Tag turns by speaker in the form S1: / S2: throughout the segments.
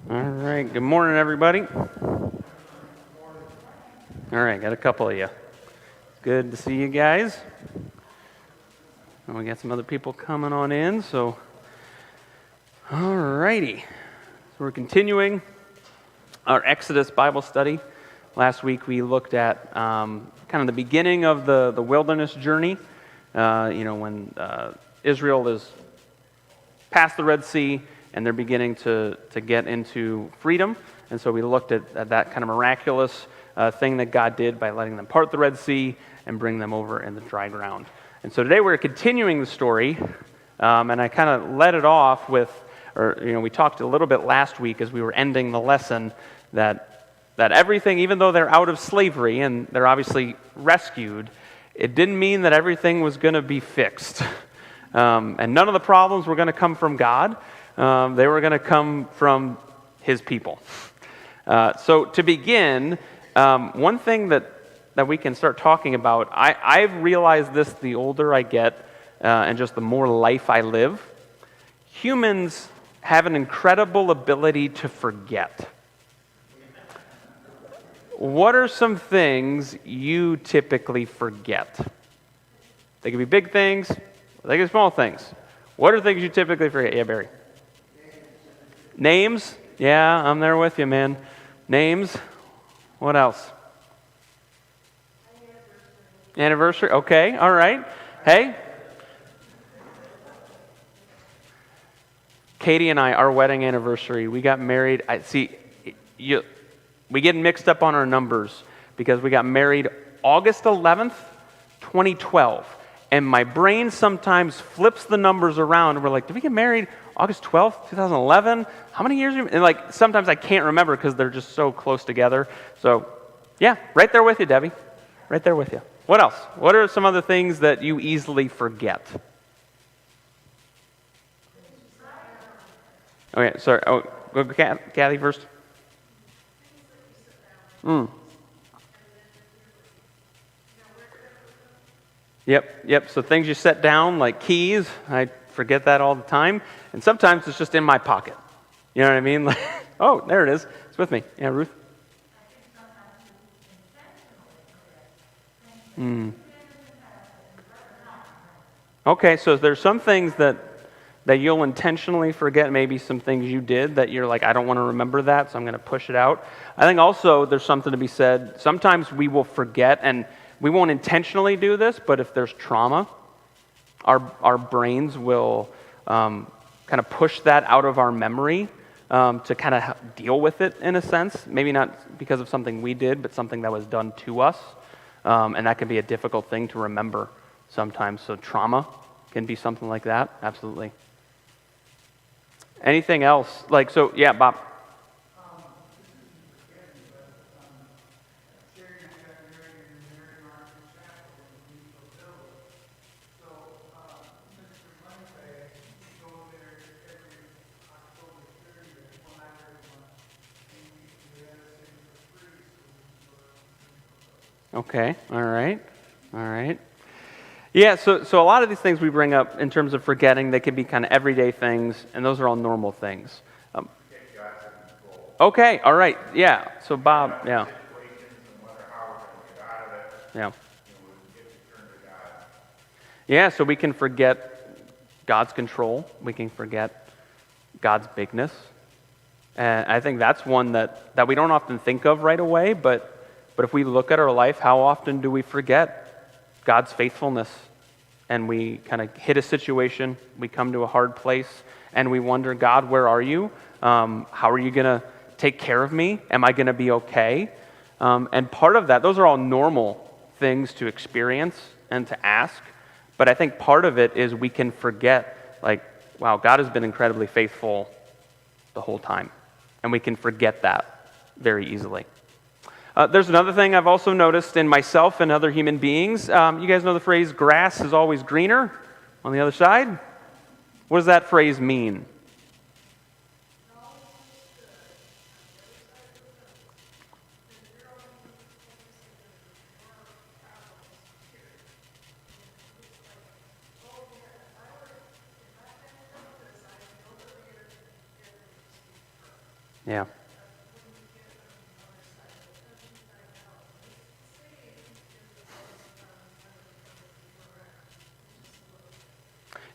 S1: All right, good morning, everybody. All right, got a couple of you. Good to see you guys. And we got some other people coming on in, so all righty. So we're continuing our Exodus Bible study. Last week we looked at kind of the beginning of the wilderness journey, when Israel is past the Red Sea and they're beginning to get into freedom. And so we looked at that kind of miraculous thing that God did by letting them part the Red Sea and bring them over in the dry ground. And so today we're continuing the story, and I kind of led it off with, we talked a little bit last week as we were ending the lesson that everything, even though they're out of slavery and they're obviously rescued, it didn't mean that everything was going to be fixed. And none of the problems were going to come from God. They were going to come from His people. So to begin, one thing that we can start talking about, I've realized this the older I get and just the more life I live. Humans have an incredible ability to forget. What are some things you typically forget? They can be big things, they can be small things. What are things you typically forget? Yeah, Barry. Names? Yeah, I'm there with you, man. Names? What else? Anniversary? Okay, all right. Hey? Katie and I, our wedding anniversary, we got married. We get mixed up on our numbers because we got married August 11th, 2012. And my brain sometimes flips the numbers around. And we're like, did we get married August 12th, 2011? How many years? And sometimes I can't remember because they're just so close together. So, yeah, right there with you, Debbie. Right there with you. What else? What are some other things that you easily forget? Okay, sorry. Oh, go Kathy first. Yep. So things you set down, like keys, I forget that all the time. And sometimes it's just in my pocket. You know what I mean? Like, oh, there it is. It's with me. Yeah, Ruth? Okay, so there's some things that you'll intentionally forget, maybe some things you did that you're like, I don't want to remember that, so I'm going to push it out. I think also there's something to be said. Sometimes we will forget, and we won't intentionally do this, but if there's trauma, our brains will kind of push that out of our memory to kind of deal with it in a sense. Maybe not because of something we did, but something that was done to us. And that can be a difficult thing to remember sometimes. So trauma can be something like that, absolutely. Anything else? Yeah, Bob. Okay, all right. Yeah, so a lot of these things we bring up in terms of forgetting, they can be kind of everyday things, and those are all normal things. Okay, all right, yeah. So Bob, yeah. Yeah. Yeah, so we can forget God's control. We can forget God's bigness. And I think that's one that we don't often think of right away, but if we look at our life, how often do we forget God's faithfulness? And we kind of hit a situation, we come to a hard place, and we wonder, God, where are you? How are you going to take care of me? Am I going to be okay? And part of that, those are all normal things to experience and to ask. But I think part of it is we can forget, wow, God has been incredibly faithful the whole time. And we can forget that very easily. There's another thing I've also noticed in myself and other human beings. You guys know the phrase, grass is always greener on the other side? What does that phrase mean? Yeah.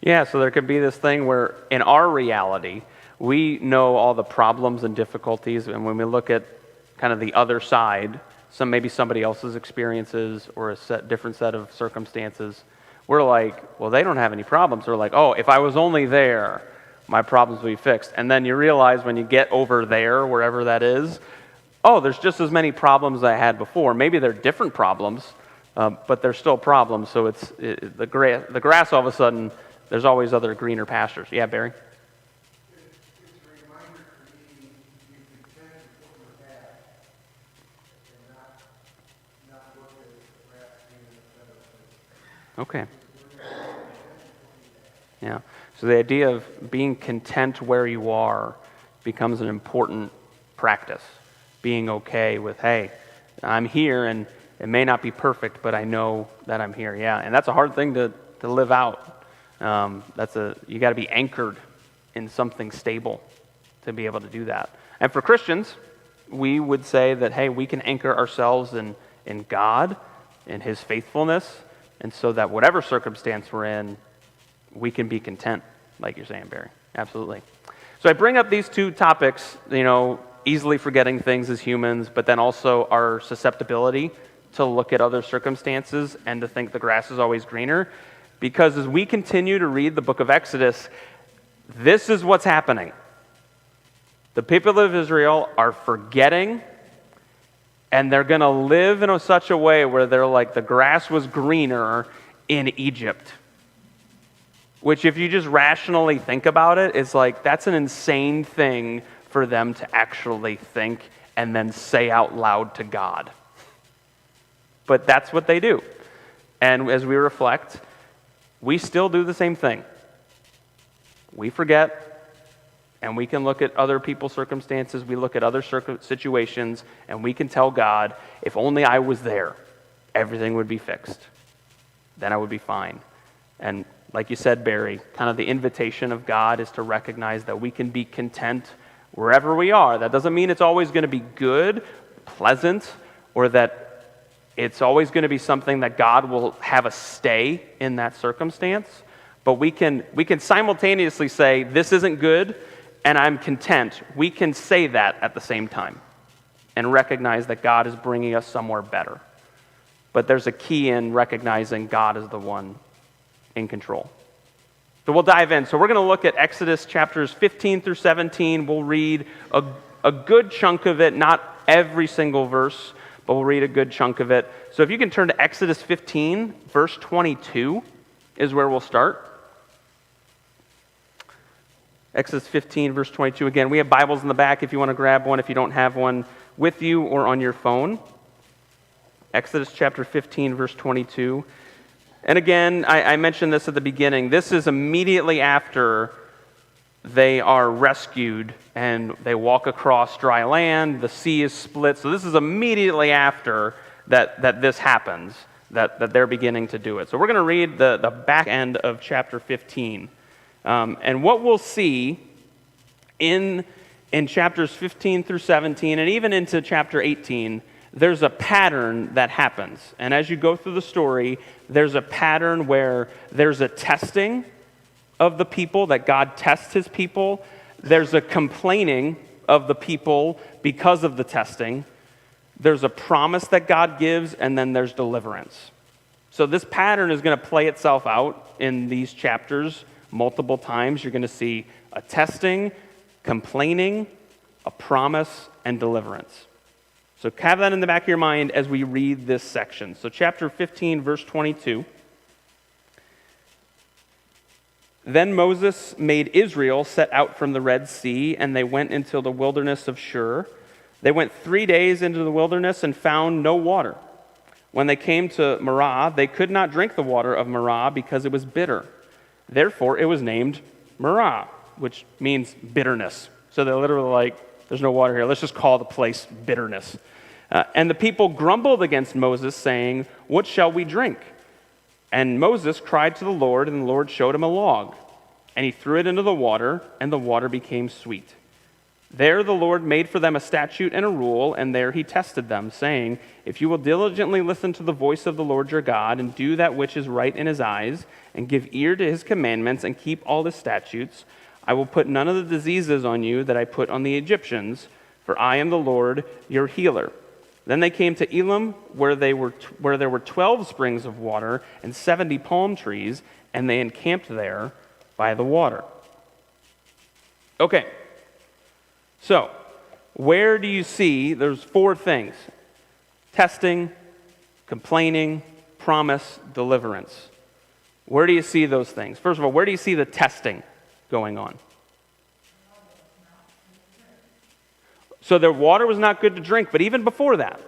S1: Yeah, so there could be this thing where in our reality, we know all the problems and difficulties, and when we look at kind of the other side, maybe somebody else's experiences or a different set of circumstances, we're like, well, they don't have any problems. We're like, oh, if I was only there, my problems would be fixed. And then you realize when you get over there, wherever that is, oh, there's just as many problems I had before. Maybe they're different problems, but they're still problems. So the grass all of a sudden, there's always other greener pastures. Yeah, Barry?
S2: It's a reminder for me, be content with what you have and not look at the grass being a better place.
S1: Okay. Yeah. So the idea of being content where you are becomes an important practice. Being okay with, hey, I'm here and it may not be perfect, but I know that I'm here. Yeah, and that's a hard thing to live out. You got to be anchored in something stable to be able to do that. And for Christians, we would say that, hey, we can anchor ourselves in God, in His faithfulness, and so that whatever circumstance we're in, we can be content, like you're saying, Barry. Absolutely. So I bring up these two topics, easily forgetting things as humans, but then also our susceptibility to look at other circumstances and to think the grass is always greener. Because as we continue to read the book of Exodus, this is what's happening. The people of Israel are forgetting, and they're going to live in such a way where they're like, the grass was greener in Egypt. Which, if you just rationally think about it, is like, that's an insane thing for them to actually think and then say out loud to God. But that's what they do. And as we reflect, we still do the same thing. We forget, and we can look at other people's circumstances, we look at other situations, and we can tell God, if only I was there, everything would be fixed. Then I would be fine. And like you said, Barry, kind of the invitation of God is to recognize that we can be content wherever we are. That doesn't mean it's always going to be good, pleasant, or that it's always going to be something that God will have us stay in that circumstance. But we can simultaneously say, this isn't good, and I'm content. We can say that at the same time and recognize that God is bringing us somewhere better. But there's a key in recognizing God is the one in control. So we'll dive in. So we're going to look at Exodus chapters 15 through 17. We'll read a good chunk of it, not every single verse, but we'll read a good chunk of it. So if you can turn to Exodus 15, verse 22 is where we'll start. Exodus 15, verse 22. Again, we have Bibles in the back if you want to grab one, if you don't have one with you or on your phone. Exodus chapter 15, verse 22. And again, I mentioned this at the beginning. This is immediately after they are rescued and they walk across dry land. The sea is split. So this is immediately after that this happens, that they're beginning to do it. So we're going to read the back end of chapter 15. And what we'll see in chapters 15 through 17 and even into chapter 18, there's a pattern that happens. And as you go through the story, there's a pattern where there's a testing of the people, that God tests his people. There's a complaining of the people because of the testing. There's a promise that God gives, and then there's deliverance. So this pattern is going to play itself out in these chapters multiple times. You're going to see a testing, complaining, a promise, and deliverance. So have that in the back of your mind as we read this section. So chapter 15, verse 22. Then Moses made Israel set out from the Red Sea, and they went into the wilderness of Shur. They went 3 days into the wilderness and found no water. When they came to Marah, they could not drink the water of Marah because it was bitter. Therefore, it was named Marah, which means bitterness. So they're literally like, there's no water here. Let's just call the place bitterness. And the people grumbled against Moses, saying, what shall we drink? And Moses cried to the Lord, and the Lord showed him a log. And he threw it into the water, and the water became sweet. There the Lord made for them a statute and a rule, and there he tested them, saying, If you will diligently listen to the voice of the Lord your God, and do that which is right in his eyes, and give ear to his commandments, and keep all his statutes, I will put none of the diseases on you that I put on the Egyptians, for I am the Lord your healer. Then they came to Elim, where there were 12 springs of water and 70 palm trees, and they encamped there by the water. Okay. So, where do you see, there's 4 things: testing, complaining, promise, deliverance. Where do you see those things? First of all, where do you see the testing going on? So their water was not good to drink, but even before that,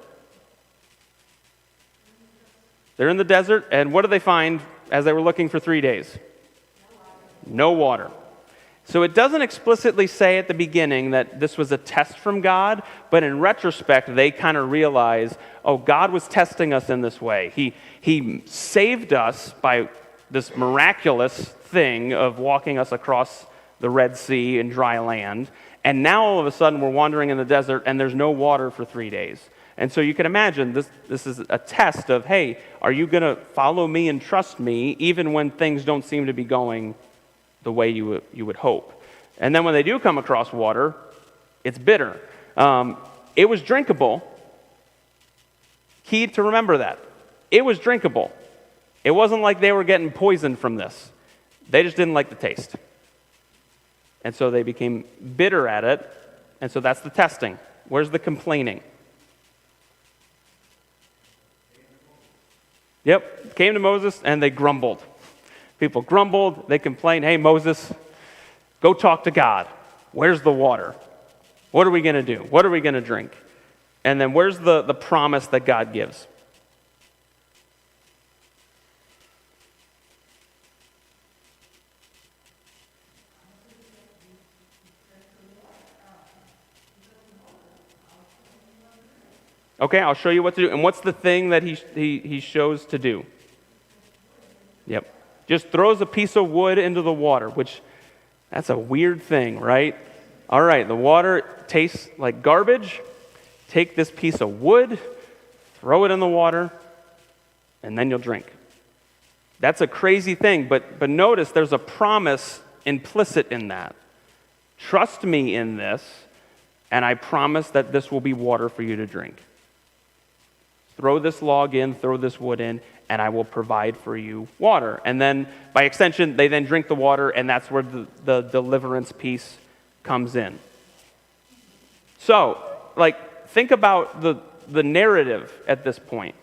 S1: they're in the desert, and what do they find as they were looking for 3 days? No water. So it doesn't explicitly say at the beginning that this was a test from God, but in retrospect, they kind of realize, oh, God was testing us in this way. He saved us by this miraculous thing of walking us across the Red Sea in dry land, and now all of a sudden we're wandering in the desert and there's no water for 3 days. And so you can imagine this is a test of, hey, are you going to follow me and trust me even when things don't seem to be going the way you would hope? And then when they do come across water, it's bitter. It was drinkable. Key to remember that. It was drinkable. It wasn't like they were getting poisoned from this. They just didn't like the taste. And so they became bitter at it. And so that's the testing. Where's the complaining? Yep, came to Moses and they grumbled. People grumbled, they complained, hey, Moses, go talk to God. Where's the water? What are we going to do? What are we going to drink? And then where's the promise that God gives? Okay, I'll show you what to do. And what's the thing that he shows to do? Yep. Just throws a piece of wood into the water, which, that's a weird thing, right? All right, the water tastes like garbage. Take this piece of wood, throw it in the water, and then you'll drink. That's a crazy thing, but notice there's a promise implicit in that. Trust me in this, and I promise that this will be water for you to drink. Throw this log in, throw this wood in, and I will provide for you water. And then, by extension, they then drink the water, and that's where the deliverance piece comes in. So, think about the narrative at this point.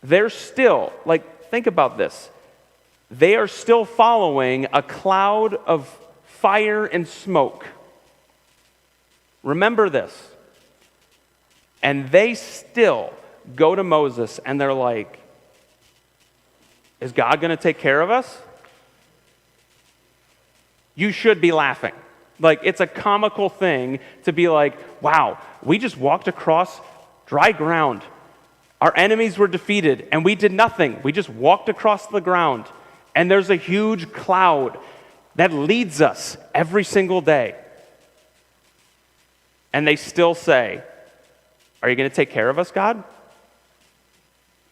S1: They're still, think about this. They are still following a cloud of fire and smoke. Remember this. And they still go to Moses and they're like, is God going to take care of us? You should be laughing. It's a comical thing to be like, wow, we just walked across dry ground. Our enemies were defeated and we did nothing. We just walked across the ground and there's a huge cloud that leads us every single day. And they still say, are you going to take care of us, God?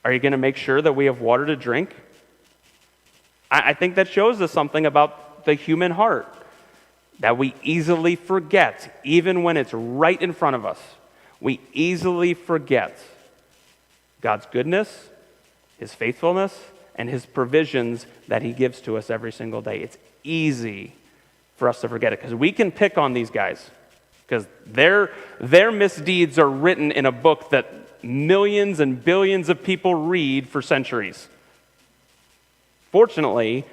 S1: Are you going to make sure that we have water to drink? I think that shows us something about the human heart, that we easily forget, even when it's right in front of us. We easily forget God's goodness, his faithfulness, and his provisions that he gives to us every single day. It's easy for us to forget it because we can pick on these guys. Because their misdeeds are written in a book that millions and billions of people read for centuries. Fortunately,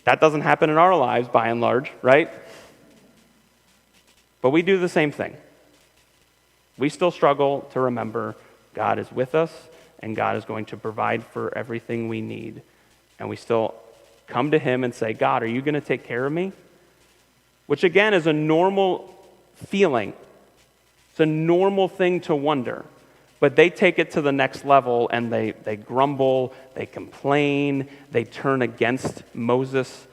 S1: that doesn't happen in our lives by and large, right? But we do the same thing. We still struggle to remember God is with us and God is going to provide for everything we need. And we still come to him and say, God, are you going to take care of me? Which again is a normal feeling. It's a normal thing to wonder. But they take it to the next level and they grumble, they complain, they turn against Moses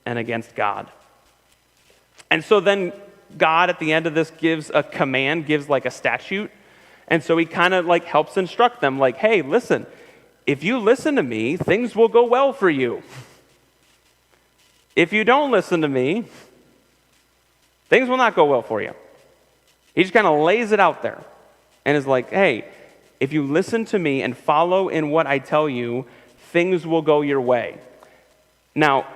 S1: and against God. And so then God at the end of this gives a command, gives like a statute. And so he kind of like helps instruct them like, hey, listen, if you listen to me, things will go well for you. If you don't listen to me, things will not go well for you. He just kind of lays it out there and is like, hey, if you listen to me and follow in what I tell you, things will go your way. Now,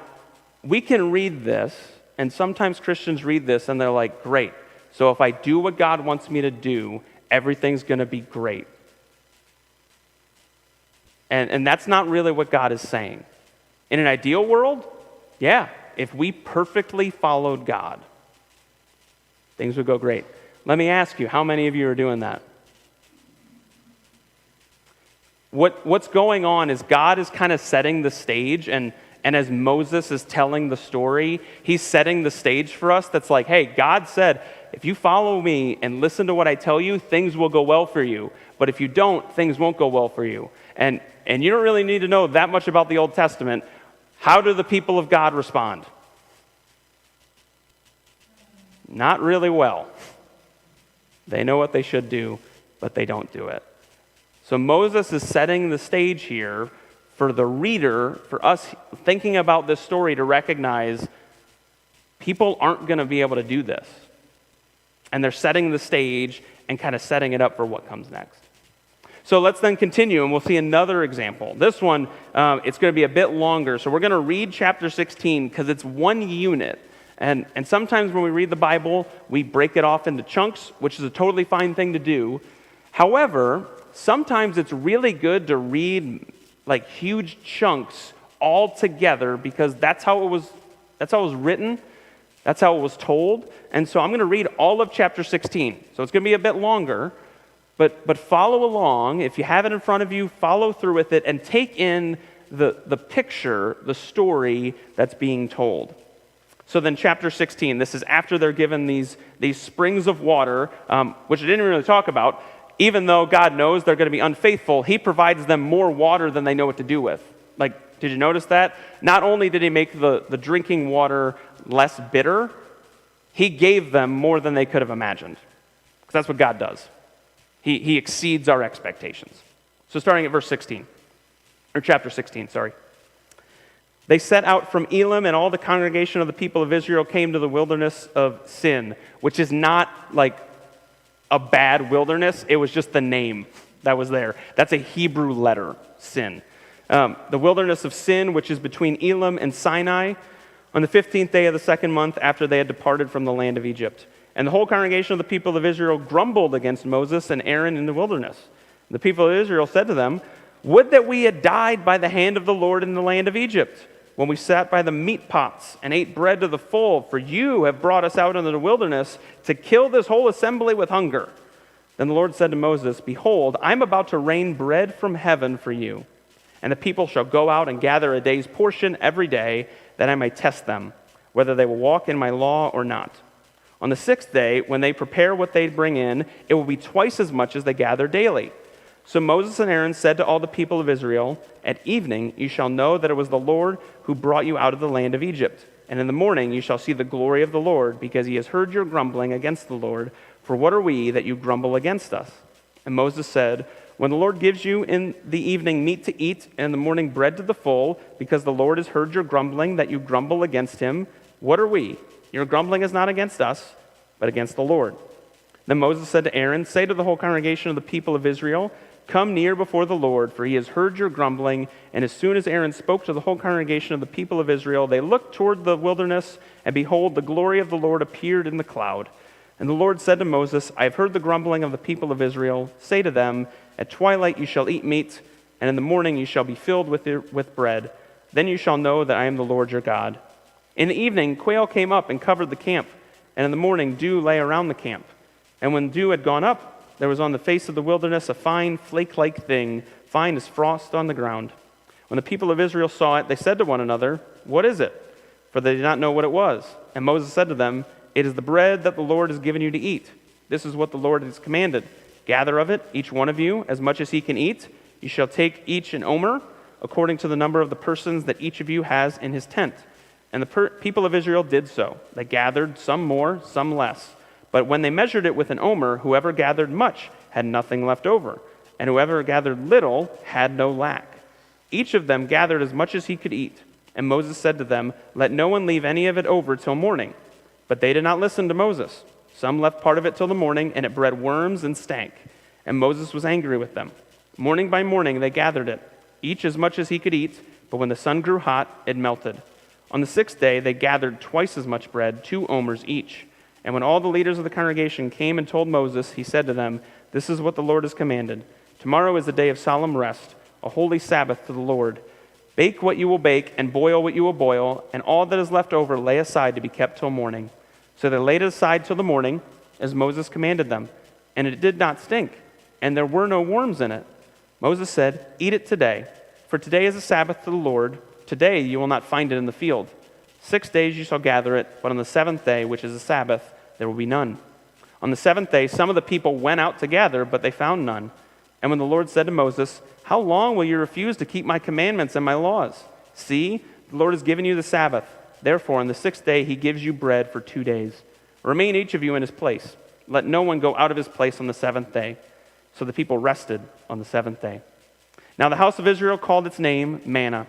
S1: we can read this, and sometimes Christians read this and they're like, great, so if I do what God wants me to do, everything's going to be great. And that's not really what God is saying. In an ideal world, yeah, if we perfectly followed God, things would go great. Let me ask you, how many of you are doing that? What's going on is God is kind of setting the stage, and as Moses is telling the story, he's setting the stage for us that's like, hey, God said, if you follow me and listen to what I tell you, things will go well for you. But if you don't, things won't go well for you. And you don't really need to know that much about the Old Testament. How do the people of God respond? Not really well. They know what they should do, but they don't do it. So Moses is setting the stage here for the reader, for us thinking about this story, to recognize people aren't going to be able to do this. And they're setting the stage and kind of setting it up for what comes next. So let's then continue, and we'll see another example. This one, it's going to be a bit longer. So we're going to read chapter 16 because it's one unit. And sometimes when we read the Bible, we break it off into chunks, which is a totally fine thing to do. However, sometimes it's really good to read like huge chunks all together because that's how it was written. That's how it was told. And so I'm going to read all of chapter 16. So it's going to be a bit longer, but follow along. If you have it in front of you, follow through with it and take in the picture, the story that's being told. So then chapter 16, this is after they're given these springs of water, which I didn't really talk about. Even though God knows they're going to be unfaithful, he provides them more water than they know what to do with. Like, did you notice that? Not only did he make the drinking water less bitter, he gave them more than they could have imagined. Because that's what God does. He exceeds our expectations. So starting at verse 16, or chapter 16, sorry. They set out from Elim, and all the congregation of the people of Israel came to the wilderness of Sin, which is not like a bad wilderness. It was just the name that was there. That's a Hebrew letter, Sin. The wilderness of Sin, which is between Elim and Sinai, on the 15th day of the second month after they had departed from the land of Egypt. And the whole congregation of the people of Israel grumbled against Moses and Aaron in the wilderness. The people of Israel said to them, "Would that we had died by the hand of the Lord in the land of Egypt, when we sat by the meat pots and ate bread to the full, for you have brought us out into the wilderness to kill this whole assembly with hunger." Then the Lord said to Moses, "Behold, I am about to rain bread from heaven for you, and the people shall go out and gather a day's portion every day, that I may test them, whether they will walk in my law or not. On the sixth day, when they prepare what they bring in, it will be twice as much as they gather daily." So Moses and Aaron said to all the people of Israel, "At evening you shall know that it was the Lord who brought you out of the land of Egypt. And in the morning you shall see the glory of the Lord, because he has heard your grumbling against the Lord. For what are we that you grumble against us?" And Moses said, "When the Lord gives you in the evening meat to eat, and in the morning bread to the full, because the Lord has heard your grumbling, that you grumble against him, what are we? Your grumbling is not against us, but against the Lord." Then Moses said to Aaron, "Say to the whole congregation of the people of Israel, come near before the Lord, for he has heard your grumbling." And as soon as Aaron spoke to the whole congregation of the people of Israel, they looked toward the wilderness, and behold, the glory of the Lord appeared in the cloud. And the Lord said to Moses, "I have heard the grumbling of the people of Israel. Say to them, at twilight you shall eat meat, and in the morning you shall be filled with bread. Then you shall know that I am the Lord your God." In the evening quail came up and covered the camp, and in the morning dew lay around the camp. And when dew had gone up, there was on the face of the wilderness a fine flake-like thing, fine as frost on the ground. When the people of Israel saw it, they said to one another, "What is it?" For they did not know what it was. And Moses said to them, "It is the bread that the Lord has given you to eat. This is what the Lord has commanded. Gather of it, each one of you, as much as he can eat. You shall take each an omer, according to the number of the persons that each of you has in his tent. And the people of Israel did so. They gathered, some more, some less. But when they measured it with an omer, whoever gathered much had nothing left over, and whoever gathered little had no lack. Each of them gathered as much as he could eat. And Moses said to them, "Let no one leave any of it over till morning." But they did not listen to Moses. Some left part of it till the morning, and it bred worms and stank. And Moses was angry with them. Morning by morning they gathered it, each as much as he could eat, but when the sun grew hot, it melted. On the 6th day they gathered twice as much bread, 2 omers each. And when all the leaders of the congregation came and told Moses, he said to them, "This is what the Lord has commanded. Tomorrow is a day of solemn rest, a holy Sabbath to the Lord. Bake what you will bake, and boil what you will boil, and all that is left over lay aside to be kept till morning." So they laid it aside till the morning, as Moses commanded them. And it did not stink, and there were no worms in it. Moses said, "Eat it today, for today is a Sabbath to the Lord. Today you will not find it in the field. 6 days you shall gather it, but on the 7th day, which is a Sabbath, there will be none." On the 7th day, some of the people went out to gather, but they found none. And when the Lord said to Moses, "How long will you refuse to keep my commandments and my laws? See, the Lord has given you the Sabbath. Therefore, on the 6th day, he gives you bread for 2 days. Remain each of you in his place. Let no one go out of his place on the 7th day." So the people rested on the 7th day. Now the house of Israel called its name manna.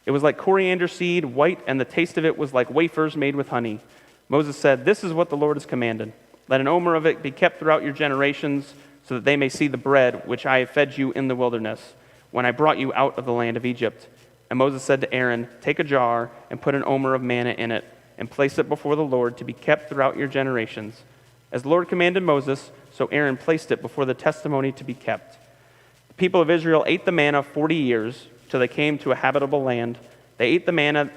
S1: It was like coriander seed, white, and the taste of it was like wafers made with honey. Moses said, "This is what the Lord has commanded. Let an omer of it be kept throughout your generations, so that they may see the bread which I have fed you in the wilderness, when I brought you out of the land of Egypt." And Moses said to Aaron, "Take a jar and put an omer of manna in it, and place it before the Lord to be kept throughout your generations." As the Lord commanded Moses, so Aaron placed it before the testimony to be kept. The people of Israel ate the manna 40 years, till they came to a habitable land. They ate the manna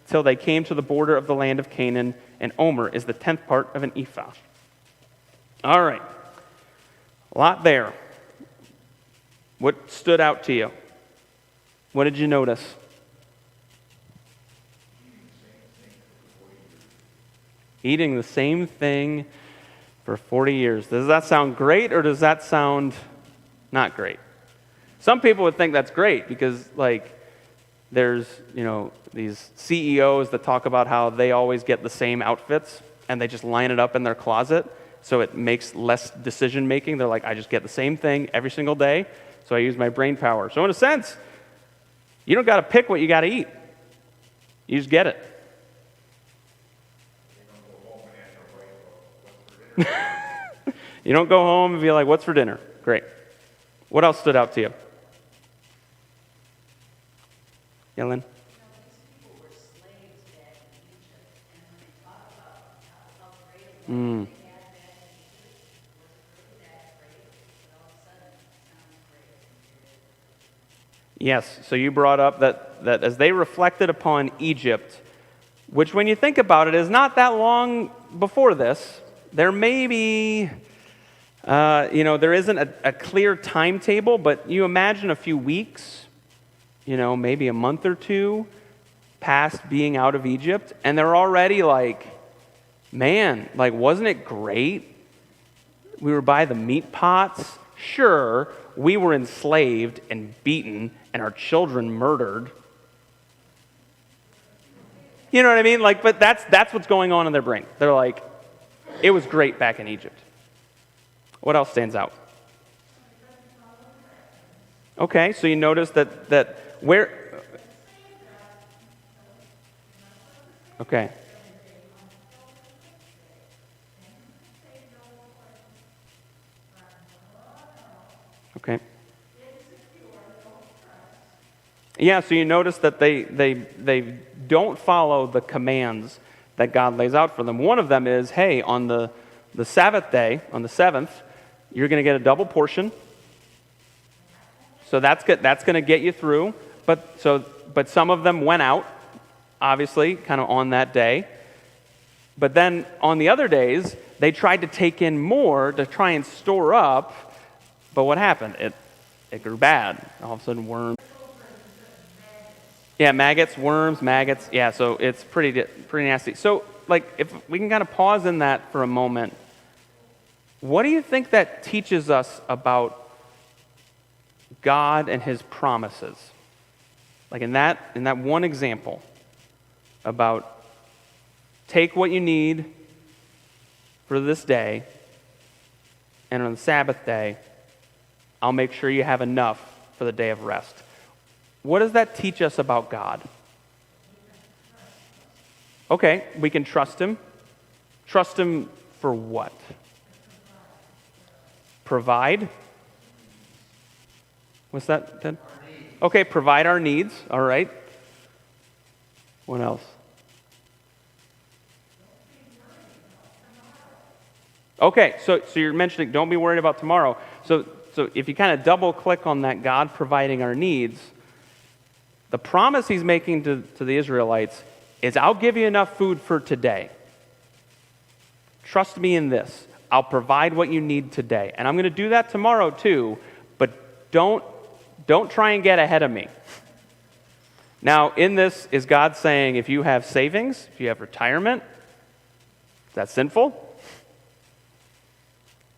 S1: till they came to the border of the land of Canaan, and omer is the 10th part of an ephah. All right. A lot there. What stood out to you? What did you notice? Eating the same thing for 40 years. Does that sound great, or does that sound not great? Some people would think that's great because, there's, these CEOs that talk about how they always get the same outfits and they just line it up in their closet, so it makes less decision making. They're like, I just get the same thing every single day, so I use my brain power. So in a sense, you don't got to pick what you got to eat. You just get it. You don't go home and be like, "What's for dinner?" Great. What else stood out to you? Yellen? Yes, so you brought up that as they reflected upon Egypt, which when you think about it is not that long before this, there may be, there isn't a clear timetable, but you imagine a few weeks, maybe a month or two past being out of Egypt, and they're already like, man, wasn't it great? We were by the meat pots. Sure, we were enslaved and beaten and our children murdered. You know what I mean? But that's what's going on in their brain. They're like, it was great back in Egypt. What else stands out? Okay, so you notice that where... Okay. Okay. Yeah, so you notice that they don't follow the commands that God lays out for them. One of them is, hey, on the Sabbath day, on the 7th, you're going to get a double portion. So that's going to get you through. But some of them went out, obviously, kind of on that day. But then on the other days, they tried to take in more to try and store up. But what happened? It grew bad. All of a sudden, worms. Yeah, worms, maggots. Yeah, so it's pretty nasty. So, if we can kind of pause in that for a moment, what do you think that teaches us about God and His promises? In that one example about take what you need for this day, and on the Sabbath day, I'll make sure you have enough for the day of rest. What does that teach us about God? Okay, we can trust him. Trust him for what? Provide? What's that, Ted? Okay, provide our needs. All right. What else? Okay, so you're mentioning don't be worried about tomorrow. So if you kind of double click on that God providing our needs, the promise he's making to the Israelites is I'll give you enough food for today. Trust me in this. I'll provide what you need today. And I'm going to do that tomorrow too, but don't try and get ahead of me. Now, in this, is God saying if you have savings, if you have retirement, is that sinful?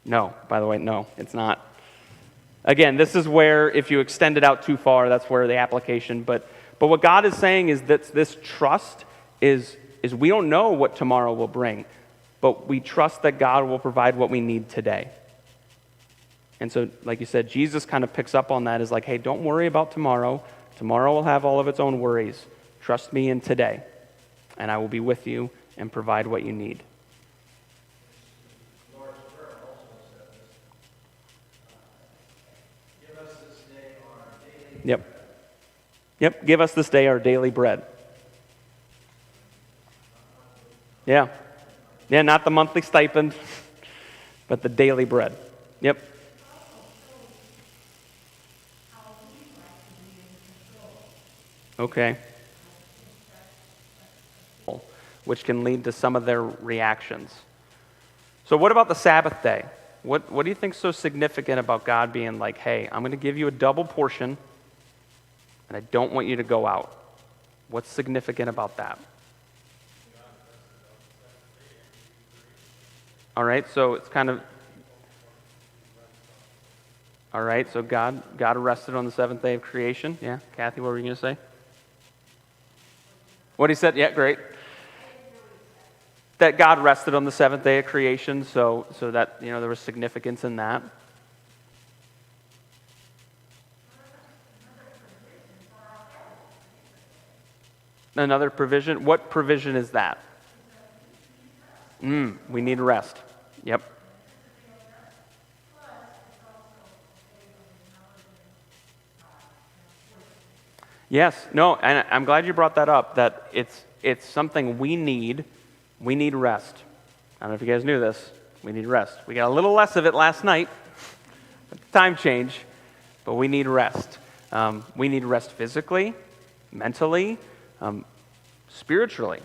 S1: No, by the way, no, it's not. Again, this is where if you extend it out too far, that's where the application, but what God is saying is that this trust is we don't know what tomorrow will bring, but we trust that God will provide what we need today. And so, like you said, Jesus kind of picks up on that as like, hey, don't worry about tomorrow. Tomorrow will have all of its own worries. Trust me in today, and I will be with you and provide what you need. Yep, give us this day our daily bread. Yeah, not the monthly stipend, but the daily bread. Yep. Okay. Which can lead to some of their reactions. So what about the Sabbath day? What do you think is so significant about God being like, hey, I'm going to give you a double portion, and I don't want you to go out? What's significant about that? All right, so it's kind of... All right, so God rested on the seventh day of creation. Yeah, Kathy, what were you going to say? What he said? Yeah, great. That God rested on the seventh day of creation, so that there was significance in that. Another provision. What provision is that? We need rest. Yep. Yes. No, and I'm glad you brought that up, that it's something we need. We need rest. I don't know if you guys knew this. We need rest. We got a little less of it last night. Time change. But we need rest. We need rest physically, mentally, spiritually.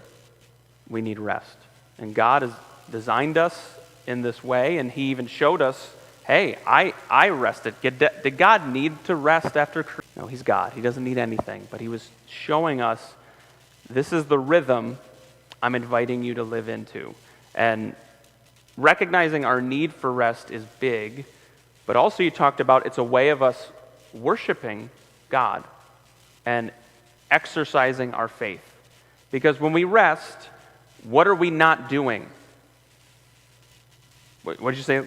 S1: We need rest. And God has designed us in this way, and he even showed us, hey, I rested. Did God need to rest after creation? No, he's God. He doesn't need anything. But he was showing us, this is the rhythm I'm inviting you to live into. And recognizing our need for rest is big, but also you talked about it's a way of us worshiping God and exercising our faith. Because when we rest, what are we not doing? What did you say?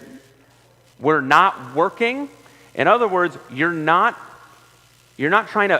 S1: We're not working. In other words, you're not trying to